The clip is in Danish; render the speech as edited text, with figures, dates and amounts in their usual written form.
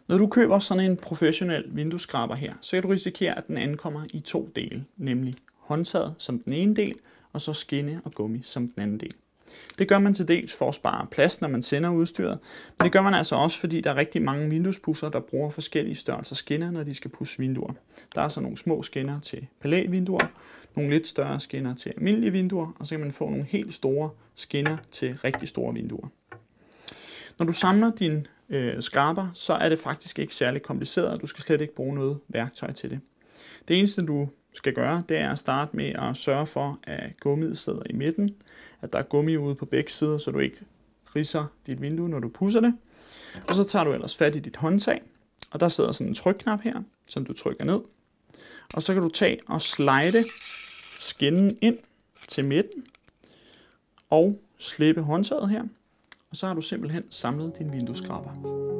Når du køber sådan en professionel vinduesskraber her, så kan du risikere, at den ankommer i 2 dele, nemlig håndtaget som den ene del, og så skinne og gummi som den anden del. Det gør man til dels for at spare plads, når man sender udstyret, men det gør man altså også, fordi der er rigtig mange vinduespudser, der bruger forskellige størrelser skinner, når de skal pudse vinduer. Der er så nogle små skinner til palævinduer, nogle lidt større skinner til almindelige vinduer, og så kan man få nogle helt store skinner til rigtig store vinduer. Når du samler dine skraber, så er det faktisk ikke særlig kompliceret, og du skal slet ikke bruge noget værktøj til det. Det eneste du skal gøre, det er at starte med at sørge for, at gummiet sidder i midten, at der er gummi ude på begge sider, så du ikke ridser dit vindue, når du pudser det. Og så tager du ellers fat i dit håndtag, og der sidder sådan en trykknap her, som du trykker ned. Og så kan du tage og slide skinnen ind til midten, og slippe håndtaget her. Og så har du simpelthen samlet din vinduesskraber.